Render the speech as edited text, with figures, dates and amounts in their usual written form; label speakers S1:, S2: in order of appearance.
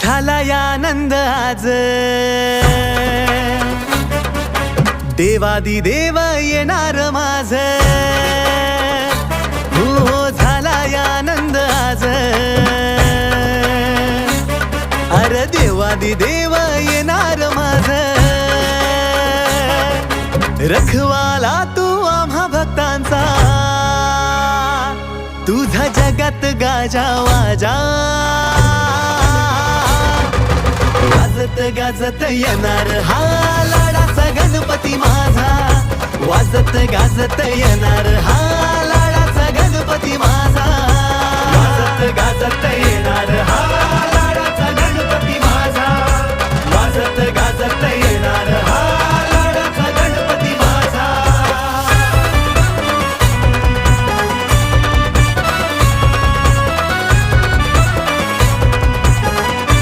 S1: झाला आनंद आज, देवादी देव येणार माझ, हो झाला आनंद आज, अरे देवादी देव येणार माझ, रखवाला तू आम्हा भक्तांचा, तुझा जगात गाजा वाजा, वाजत गाजत येणार हा लाडाचा गणपती माझा, वाजत गाजत येणार हा लाडाचा गणपती माझा, वाजत गाजत येणार हा